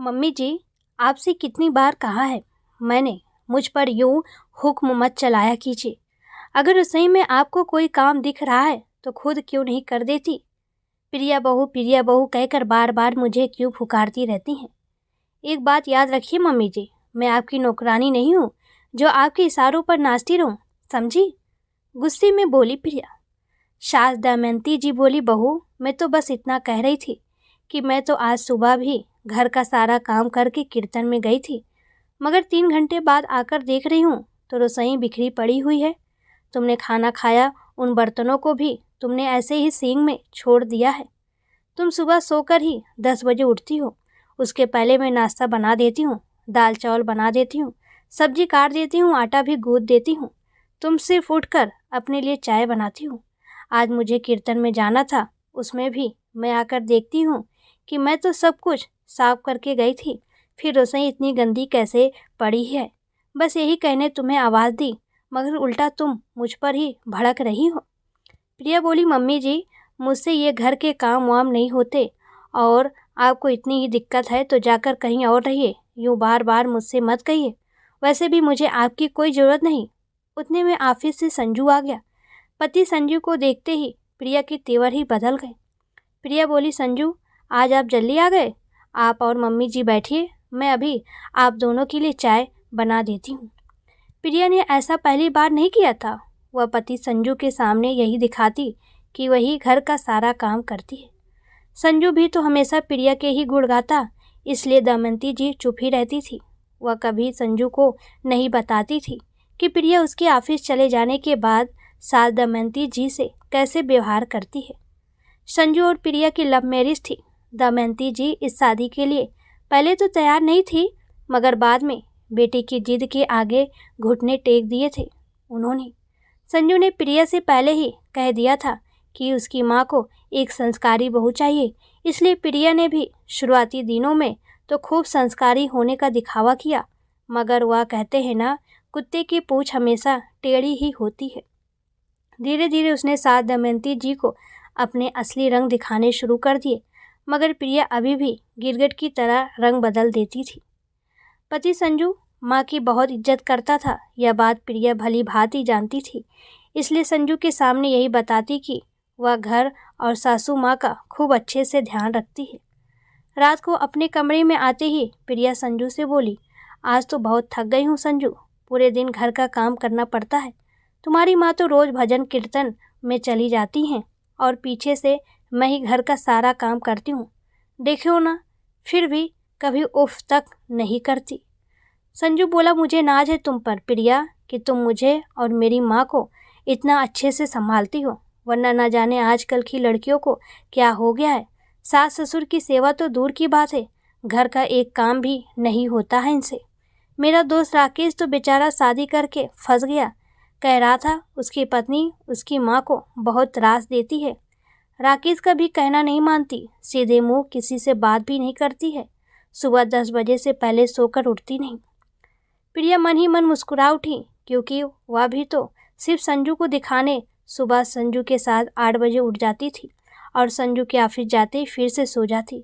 Mummy जी, आपसे कितनी बार कहा है मैंने, मुझ पर यूं हुक्म मत चलाया कीजिए। अगर रसोई में आपको कोई काम दिख रहा है तो खुद क्यों नहीं कर देती? प्रिया बहू कहकर बार बार मुझे क्यों पुकारती रहती हैं? एक बात याद रखिए मम्मी जी, मैं आपकी नौकरानी नहीं हूँ जो आपके इशारों पर नाचती रहूं, समझी? गुस्से में बोली प्रिया। सास दमयंती जी बोली, बहू मैं तो बस इतना कह रही थी कि मैं तो आज सुबह भी घर का सारा काम करके कीर्तन में गई थी, मगर 3 घंटे बाद आकर देख रही हूँ तो रसोई बिखरी पड़ी हुई है। तुमने खाना खाया, उन बर्तनों को भी तुमने ऐसे ही सिंक में छोड़ दिया है। तुम सुबह सोकर ही 10 बजे उठती हो, उसके पहले मैं नाश्ता बना देती हूँ, दाल चावल बना देती हूँ, सब्जी काट देती हूँ, आटा भी गूंथ देती हूँ। तुम सिर्फ उठकर अपने लिए चाय बनाती हो। आज मुझे कीर्तन में जाना था, उसमें भी मैं आकर देखती हूँ कि मैं तो सब कुछ साफ करके गई थी, फिर रसोई इतनी गंदी कैसे पड़ी है। बस यही कहने तुम्हें आवाज़ दी, मगर उल्टा तुम मुझ पर ही भड़क रही हो। प्रिया बोली, मम्मी जी मुझसे ये घर के काम वाम नहीं होते, और आपको इतनी ही दिक्कत है तो जाकर कहीं और रहिए, यूँ बार बार मुझसे मत कहिए। वैसे भी मुझे आपकी कोई ज़रूरत नहीं। उतने में ऑफिस से संजू आ गया। पति संजू को देखते ही प्रिया के तेवर ही बदल गए। प्रिया बोली, संजू आज आप जल्दी आ गए। आप और मम्मी जी बैठिए, मैं अभी आप दोनों के लिए चाय बना देती हूँ। प्रिया ने ऐसा पहली बार नहीं किया था। वह पति संजू के सामने यही दिखाती कि वही घर का सारा काम करती है। संजू भी तो हमेशा प्रिया के ही गुण गाता, इसलिए दमयंती जी चुप ही रहती थी। वह कभी संजू को नहीं बताती थी कि प्रिया उसके ऑफिस चले जाने के बाद सास दमयंती जी से कैसे व्यवहार करती है। संजू और प्रिया की लव मैरिज थी। दमयंती जी इस शादी के लिए पहले तो तैयार नहीं थी, मगर बाद में बेटी की जिद के आगे घुटने टेक दिए थे उन्होंने। संजू ने प्रिया से पहले ही कह दिया था कि उसकी माँ को एक संस्कारी बहू चाहिए, इसलिए प्रिया ने भी शुरुआती दिनों में तो खूब संस्कारी होने का दिखावा किया, मगर वह कहते हैं ना, कुत्ते की पूंछ हमेशा टेढ़ी ही होती है। धीरे धीरे उसने सास दमयंती जी को अपने असली रंग दिखाने शुरू कर दिए, मगर प्रिया अभी भी गिरगिट की तरह रंग बदल देती थी। पति संजू माँ की बहुत इज्जत करता था, यह बात प्रिया भली भांति जानती थी, इसलिए संजू के सामने यही बताती कि वह घर और सासू माँ का खूब अच्छे से ध्यान रखती है। रात को अपने कमरे में आते ही प्रिया संजू से बोली, आज तो बहुत थक गई हूँ संजू, पूरे दिन घर का काम करना पड़ता है। तुम्हारी माँ तो रोज़ भजन कीर्तन में चली जाती हैं और पीछे से मैं ही घर का सारा काम करती हूँ, देखो ना, फिर भी कभी उफ तक नहीं करती। संजू बोला, मुझे नाज है तुम पर प्रिया कि तुम मुझे और मेरी माँ को इतना अच्छे से संभालती हो, वरना ना जाने आजकल की लड़कियों को क्या हो गया है। सास ससुर की सेवा तो दूर की बात है, घर का एक काम भी नहीं होता है इनसे। मेरा दोस्त राकेश तो बेचारा शादी करके फंस गया, कह रहा था उसकी पत्नी उसकी माँ को बहुत त्रास देती है। राकेश का भी कहना नहीं मानती, सीधे मुंह किसी से बात भी नहीं करती है, सुबह 10 बजे से पहले सोकर उठती नहीं। प्रिया मन ही मन मुस्कुरा उठी, क्योंकि वह भी तो सिर्फ संजू को दिखाने सुबह संजू के साथ 8 बजे उठ जाती थी और संजू के ऑफिस जाते ही फिर से सो जाती।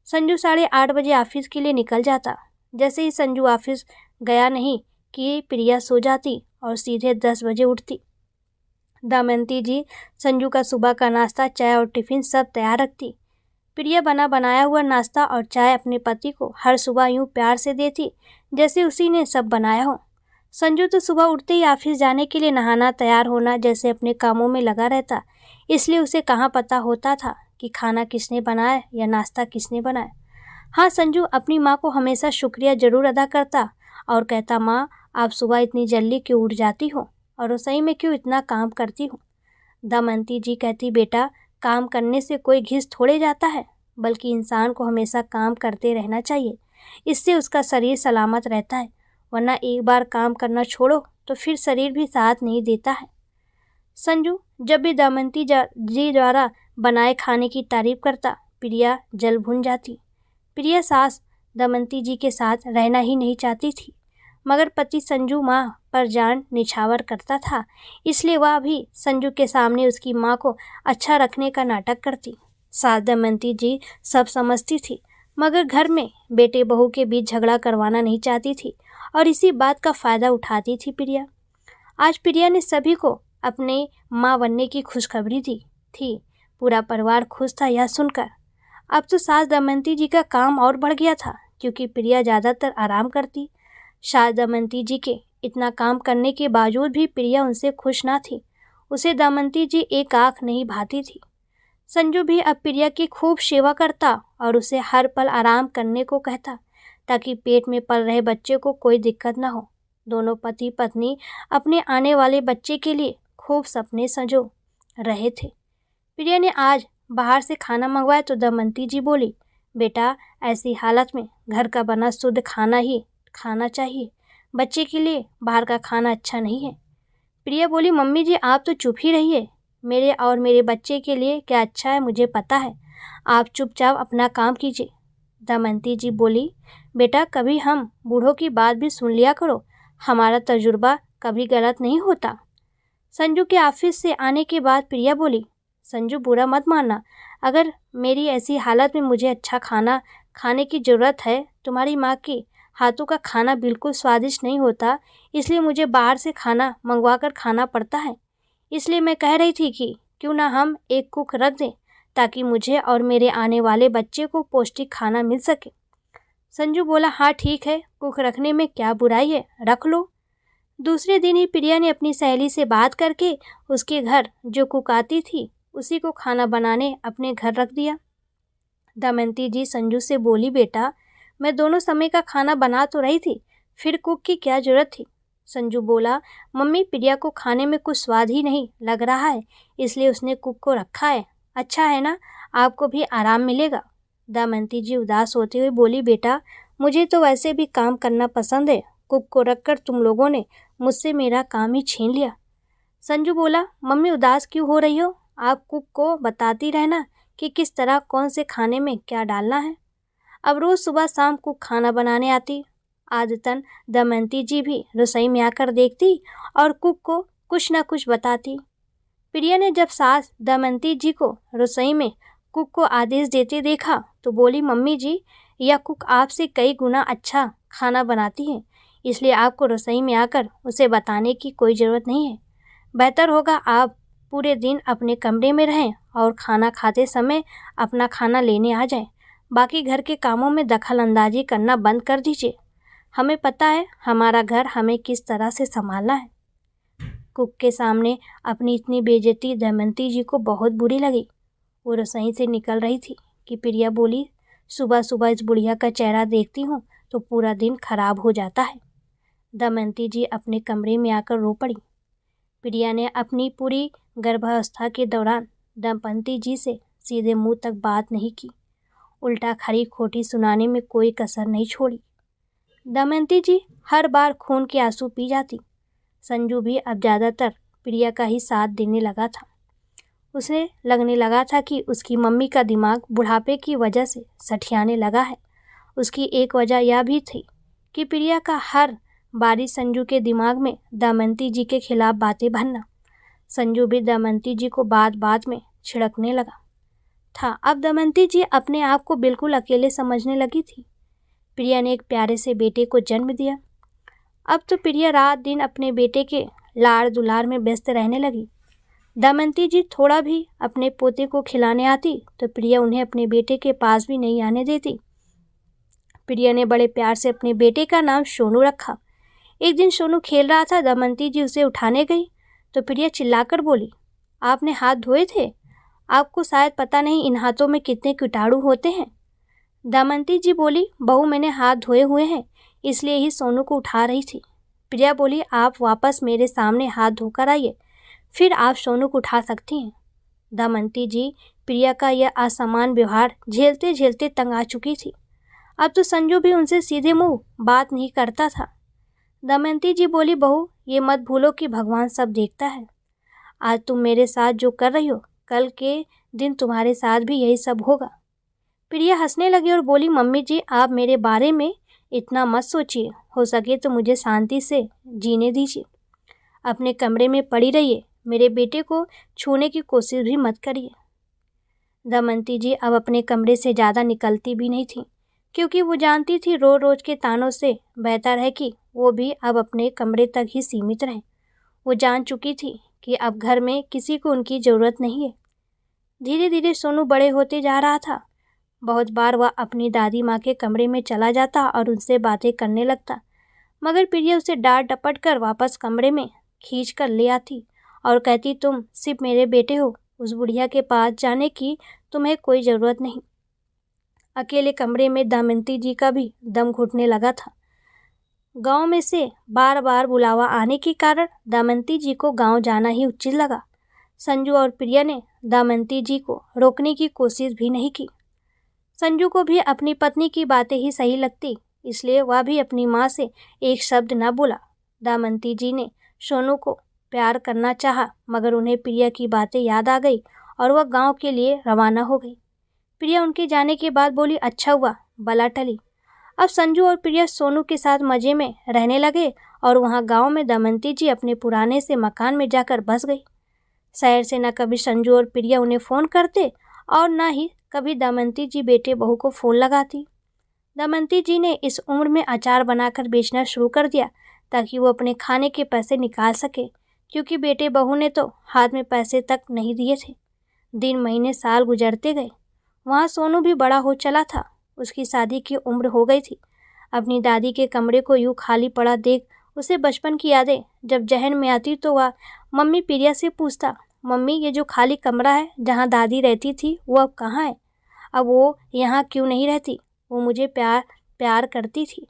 संजू 8:30 बजे ऑफिस के लिए निकल जाता। जैसे ही संजू ऑफिस गया नहीं कि प्रिया सो जाती और सीधे 10 बजे उठती। दमयंती जी संजू का सुबह का नाश्ता, चाय और टिफ़िन सब तैयार रखती। प्रिया बना बनाया हुआ नाश्ता और चाय अपने पति को हर सुबह यूं प्यार से देती जैसे उसी ने सब बनाया हो। संजू तो सुबह उठते ही ऑफिस जाने के लिए नहाना, तैयार होना जैसे अपने कामों में लगा रहता, इसलिए उसे कहाँ पता होता था कि खाना किसने बनाया या नाश्ता किसने बनाया। हाँ, संजू अपनी माँ को हमेशा शुक्रिया ज़रूर अदा करता और कहता, माँ आप सुबह इतनी जल्दी क्यों उठ जाती हो और रसोई में क्यों इतना काम करती हो। दमयंती जी कहती, बेटा काम करने से कोई घिस थोड़े जाता है, बल्कि इंसान को हमेशा काम करते रहना चाहिए, इससे उसका शरीर सलामत रहता है, वरना एक बार काम करना छोड़ो तो फिर शरीर भी साथ नहीं देता है। संजू जब भी दमयंती जी द्वारा बनाए खाने की तारीफ करता, प्रिया जल भुन जाती। प्रिया सास दमयंती जी के साथ रहना ही नहीं चाहती थी, मगर पति संजू माँ पर जान निछावर करता था, इसलिए वह भी संजू के सामने उसकी माँ को अच्छा रखने का नाटक करती। सास दमयंती जी सब समझती थी, मगर घर में बेटे बहू के बीच झगड़ा करवाना नहीं चाहती थी और इसी बात का फ़ायदा उठाती थी प्रिया। आज प्रिया ने सभी को अपने माँ बनने की खुशखबरी दी थी। पूरा परिवार खुश था यह सुनकर। अब तो सास दमयंती जी का काम और बढ़ गया था, क्योंकि प्रिया ज़्यादातर आराम करती। सास दमयंती जी के इतना काम करने के बावजूद भी प्रिया उनसे खुश ना थी। उसे दमयंती जी एक आँख नहीं भाती थी। संजू भी अब प्रिया की खूब सेवा करता और उसे हर पल आराम करने को कहता, ताकि पेट में पल रहे बच्चे को कोई दिक्कत ना हो। दोनों पति पत्नी अपने आने वाले बच्चे के लिए खूब सपने संजो रहे थे। प्रिया ने आज बाहर से खाना मंगवाया तो दमयंती जी बोली, बेटा ऐसी हालत में घर का बना शुद्ध खाना ही खाना चाहिए, बच्चे के लिए बाहर का खाना अच्छा नहीं है। प्रिया बोली, मम्मी जी आप तो चुप ही रहिए, मेरे और मेरे बच्चे के लिए क्या अच्छा है मुझे पता है, आप चुपचाप अपना काम कीजिए। दमयंती जी बोली, बेटा कभी हम बूढ़ों की बात भी सुन लिया करो, हमारा तजुर्बा कभी गलत नहीं होता। संजू के ऑफिस से आने के बाद प्रिया बोली, संजू बुरा मत मानना, अगर मेरी ऐसी हालत में मुझे अच्छा खाना खाने की ज़रूरत है। तुम्हारी माँ के हाथों का खाना बिल्कुल स्वादिष्ट नहीं होता, इसलिए मुझे बाहर से खाना मंगवा कर खाना पड़ता है। इसलिए मैं कह रही थी कि क्यों ना हम एक कुक रख दें, ताकि मुझे और मेरे आने वाले बच्चे को पौष्टिक खाना मिल सके। संजू बोला, हाँ ठीक है, कुक रखने में क्या बुराई है, रख लो। दूसरे दिन ही प्रिया ने अपनी सहेली से बात करके उसके घर जो कुक आती थी उसी को खाना बनाने अपने घर रख दिया। दमयंती जी संजू से बोली, बेटा मैं दोनों समय का खाना बना तो रही थी, फिर कुक की क्या जरूरत थी। संजू बोला, मम्मी प्रिया को खाने में कुछ स्वाद ही नहीं लग रहा है, इसलिए उसने कुक को रखा है। अच्छा है ना, आपको भी आराम मिलेगा। दमयंती जी उदास होते हुए बोली, बेटा मुझे तो वैसे भी काम करना पसंद है, कुक को रखकर तुम लोगों ने मुझसे मेरा काम ही छीन लिया। संजू बोला, मम्मी उदास क्यों हो रही हो, आप कुक को बताती रहना कि किस तरह कौन से खाने में क्या डालना है। अब रोज़ सुबह शाम कुक खाना बनाने आती। आदतन दमयंती जी भी रसोई में आकर देखती और कुक को कुछ न कुछ बताती। प्रिया ने जब सास दमयंती जी को रसोई में कुक को आदेश देते देखा तो बोली, मम्मी जी यह कुक आपसे कई गुना अच्छा खाना बनाती है, इसलिए आपको रसोई में आकर उसे बताने की कोई ज़रूरत नहीं है। बेहतर होगा आप पूरे दिन अपने कमरे में रहें और खाना खाते समय अपना खाना लेने आ जाएं। बाकी घर के कामों में दखल अंदाजी करना बंद कर दीजिए। हमें पता है हमारा घर हमें किस तरह से संभालना है। कुक के सामने अपनी इतनी बेइज्जती दमयंती जी को बहुत बुरी लगी। वो रसोई से निकल रही थी कि प्रिया बोली, सुबह सुबह इस बुढ़िया का चेहरा देखती हूँ तो पूरा दिन खराब हो जाता है। दमयंती जी अपने कमरे में आकर रो पड़ी। प्रिया ने अपनी पूरी गर्भावस्था के दौरान दमयंती जी से सीधे मुंह तक बात नहीं की, उल्टा खरी खोटी सुनाने में कोई कसर नहीं छोड़ी। दमयंती जी हर बार खून के आंसू पी जाती। संजू भी अब ज़्यादातर प्रिया का ही साथ देने लगा था। उसे लगने लगा था कि उसकी मम्मी का दिमाग बुढ़ापे की वजह से सठियाने लगा है। उसकी एक वजह यह भी थी कि प्रिया का हर बारी संजू के दिमाग में दमयंती जी के खिलाफ बातें भरना। संजू भी दमयंती जी को बात बात में छिड़कने लगा था। अब दमयंती जी अपने आप को बिल्कुल अकेले समझने लगी थी। प्रिया ने एक प्यारे से बेटे को जन्म दिया। अब तो प्रिया रात दिन अपने बेटे के लाड़ दुलार में व्यस्त रहने लगी। दमयंती जी थोड़ा भी अपने पोते को खिलाने आती तो प्रिया उन्हें अपने बेटे के पास भी नहीं आने देती। प्रिया ने बड़े प्यार से अपने बेटे का नाम सोनू रखा। एक दिन सोनू खेल रहा था, दमयंती जी उसे उठाने गई तो प्रिया चिल्लाकर बोली, आपने हाथ धोए थे? आपको शायद पता नहीं इन हाथों में कितने कीटाणु होते हैं। दमयंती जी बोली, बहू मैंने हाथ धोए हुए हैं, इसलिए ही सोनू को उठा रही थी। प्रिया बोली, आप वापस मेरे सामने हाथ धोकर आइए, फिर आप सोनू को उठा सकती हैं। दमयंती जी प्रिया का यह असमान व्यवहार झेलते झेलते तंग आ चुकी थी। अब तो संजू भी उनसे सीधे मुंह बात नहीं करता था। दमयंती जी बोली, बहू ये मत भूलो कि भगवान सब देखता है। आज तुम मेरे साथ जो कर रही हो, कल के दिन तुम्हारे साथ भी यही सब होगा। प्रिया हंसने लगी और बोली, मम्मी जी आप मेरे बारे में इतना मत सोचिए, हो सके तो मुझे शांति से जीने दीजिए। अपने कमरे में पड़ी रहिए, मेरे बेटे को छूने की कोशिश भी मत करिए। दमयंती जी अब अपने कमरे से ज़्यादा निकलती भी नहीं थी, क्योंकि वो जानती थी रोज रोज के तानों से बेहतर है कि वो भी अब अपने कमरे तक ही सीमित रहें। वो जान चुकी थी कि अब घर में किसी को उनकी ज़रूरत नहीं है। धीरे धीरे सोनू बड़े होते जा रहा था। बहुत बार वह अपनी दादी माँ के कमरे में चला जाता और उनसे बातें करने लगता, मगर प्रिया उसे डांट डपट कर वापस कमरे में खींच कर ले आती और कहती, तुम सिर्फ मेरे बेटे हो, उस बुढ़िया के पास जाने की तुम्हें कोई ज़रूरत नहीं। अकेले कमरे में दमयंती जी का भी दम घुटने लगा था। गांव में से बार बार बुलावा आने के कारण दमयंती जी को गांव जाना ही उचित लगा। संजू और प्रिया ने दमयंती जी को रोकने की कोशिश भी नहीं की। संजू को भी अपनी पत्नी की बातें ही सही लगती, इसलिए वह भी अपनी माँ से एक शब्द न बोला। दमयंती जी ने सोनू को प्यार करना चाहा, मगर उन्हें प्रिया की बातें याद आ गई और वह गांव के लिए रवाना हो गई। प्रिया उनके जाने के बाद बोली, अच्छा हुआ बला टली। अब संजू और प्रिया सोनू के साथ मज़े में रहने लगे और वहाँ गांव में दमयंती जी अपने पुराने से मकान में जाकर बस गई। शहर से न कभी संजू और प्रिया उन्हें फ़ोन करते और न ही कभी दमयंती जी बेटे बहू को फ़ोन लगाती। दमयंती जी ने इस उम्र में अचार बनाकर बेचना शुरू कर दिया ताकि वो अपने खाने के पैसे निकाल सके, क्योंकि बेटे बहू ने तो हाथ में पैसे तक नहीं दिए थे। दिन महीने साल गुजरते गए। वहाँ सोनू भी बड़ा हो चला था। उसकी शादी की उम्र हो गई थी। अपनी दादी के कमरे को यूँ खाली पड़ा देख उसे बचपन की यादें जब जहन में आती तो वह मम्मी प्रिया से पूछता, मम्मी ये जो खाली कमरा है जहाँ दादी रहती थी वो अब कहाँ है? अब वो यहाँ क्यों नहीं रहती? वो मुझे प्यार करती थी।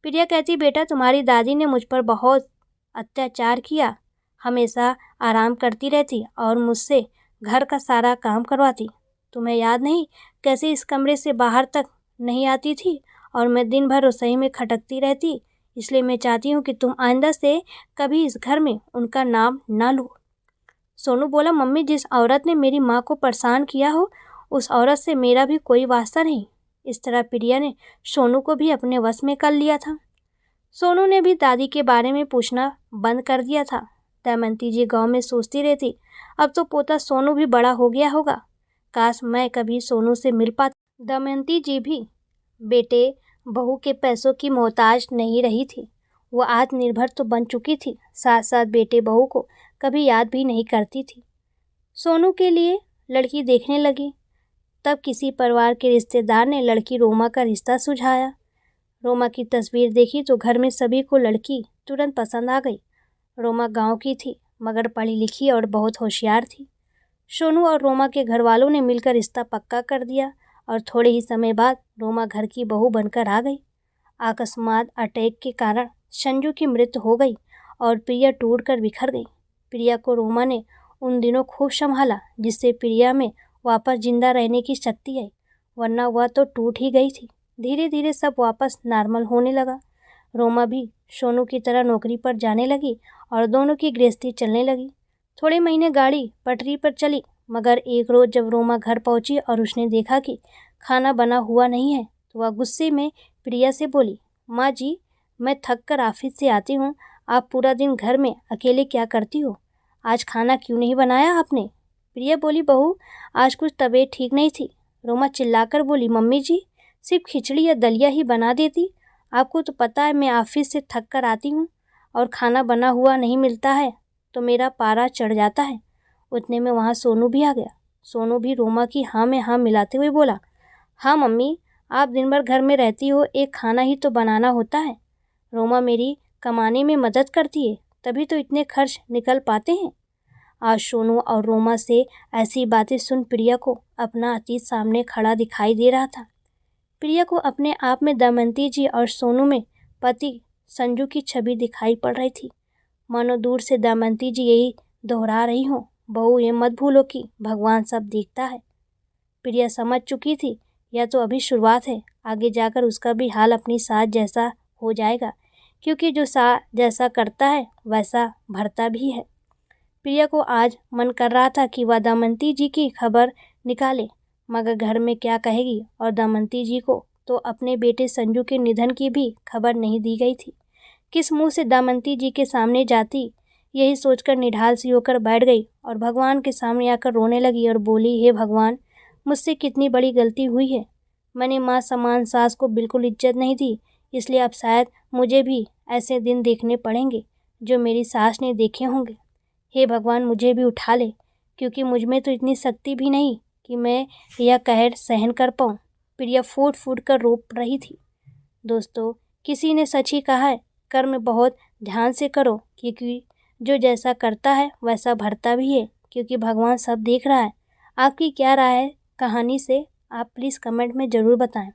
प्रिया कहती, बेटा तुम्हारी दादी ने मुझ पर बहुत अत्याचार किया, हमेशा आराम करती रहती और मुझसे घर का सारा काम करवाती। तुम्हें याद नहीं कैसे इस कमरे से बाहर तक नहीं आती थी और मैं दिन भर रसोई में खटकती रहती। इसलिए मैं चाहती हूँ कि तुम आइंदा से कभी इस घर में उनका नाम ना लो। सोनू बोला, मम्मी जिस औरत ने मेरी माँ को परेशान किया हो उस औरत से मेरा भी कोई वास्ता नहीं। इस तरह प्रिया ने सोनू को भी अपने वश में कर लिया था। सोनू ने भी दादी के बारे में पूछना बंद कर दिया था। दमयंती जी गाँव में सोचती रहती, अब तो पोता सोनू भी बड़ा हो गया होगा, काश मैं कभी सोनू से मिल पाती। दमयंती जी भी बेटे बहू के पैसों की मोहताज नहीं रही थी। वो आत्मनिर्भर तो बन चुकी थी, साथ साथ बेटे बहू को कभी याद भी नहीं करती थी। सोनू के लिए लड़की देखने लगी। तब किसी परिवार के रिश्तेदार ने लड़की रोमा का रिश्ता सुझाया। रोमा की तस्वीर देखी तो घर में सभी को लड़की तुरंत पसंद आ गई। रोमा गांव की थी, मगर पढ़ी लिखी और बहुत होशियार थी। सोनू और रोमा के घर वालों ने मिलकर रिश्ता पक्का कर दिया और थोड़े ही समय बाद रोमा घर की बहू बनकर आ गई। अकस्मात अटैक के कारण संजू की मृत्यु हो गई और प्रिया टूट कर बिखर गई। प्रिया को रोमा ने उन दिनों खूब संभाला, जिससे प्रिया में वापस जिंदा रहने की शक्ति आई, वरना वह तो टूट ही गई थी। धीरे धीरे सब वापस नॉर्मल होने लगा। रोमा भी सोनू की तरह नौकरी पर जाने लगी और दोनों की गृहस्थी चलने लगी। थोड़े महीने गाड़ी पटरी पर चली, मगर एक रोज़ जब रोमा घर पहुंची और उसने देखा कि खाना बना हुआ नहीं है तो वह गुस्से में प्रिया से बोली, माँ जी मैं थक कर ऑफिस से आती हूँ, आप पूरा दिन घर में अकेले क्या करती हो? आज खाना क्यों नहीं बनाया आपने? प्रिया बोली, बहू आज कुछ तबीयत ठीक नहीं थी। रोमा चिल्लाकर बोली, मम्मी जी सिर्फ खिचड़ी या दलिया ही बना देती, आपको तो पता है मैं ऑफिस से थक कर आती हूँ और खाना बना हुआ नहीं मिलता है तो मेरा पारा चढ़ जाता है। उतने में वहाँ सोनू भी आ गया। सोनू भी रोमा की हाँ में हाँ मिलाते हुए बोला, हाँ मम्मी आप दिन भर घर में रहती हो, एक खाना ही तो बनाना होता है। रोमा मेरी कमाने में मदद करती है, तभी तो इतने खर्च निकल पाते हैं। आज सोनू और रोमा से ऐसी बातें सुन प्रिया को अपना अतीत सामने खड़ा दिखाई दे रहा था। प्रिया को अपने आप में दमयंती जी और सोनू में पति संजू की छवि दिखाई पड़ रही थी। मानो दूर से दमयंती जी यही दोहरा रही हों, बहू ये मत भूलो कि भगवान सब देखता है। प्रिया समझ चुकी थी यह तो अभी शुरुआत है, आगे जाकर उसका भी हाल अपनी सास जैसा हो जाएगा, क्योंकि जो सास जैसा करता है वैसा भरता भी है। प्रिया को आज मन कर रहा था कि वह दमयंती जी की खबर निकाले, मगर घर में क्या कहेगी, और दमयंती जी को तो अपने बेटे संजू के निधन की भी खबर नहीं दी गई थी। किस मुंह से दमयंती जी के सामने जाती, यही सोचकर निढाल सी होकर बैठ गई और भगवान के सामने आकर रोने लगी और बोली, हे भगवान मुझसे कितनी बड़ी गलती हुई है, मैंने माँ समान सास को बिल्कुल इज्जत नहीं दी, इसलिए अब शायद मुझे भी ऐसे दिन देखने पड़ेंगे जो मेरी सास ने देखे होंगे। हे भगवान, मुझे भी उठा ले, क्योंकि मुझ में तो इतनी शक्ति भी नहीं कि मैं यह कहर सहन कर पाऊँ। प्रिया फूट फूट कर रो रही थी। दोस्तों, किसी ने सच ही कहा है, कर्म बहुत ध्यान से करो, क्योंकि जो जैसा करता है वैसा भरता भी है, क्योंकि भगवान सब देख रहा है। आपकी क्या राय है कहानी से, आप प्लीज़ कमेंट में ज़रूर बताएं।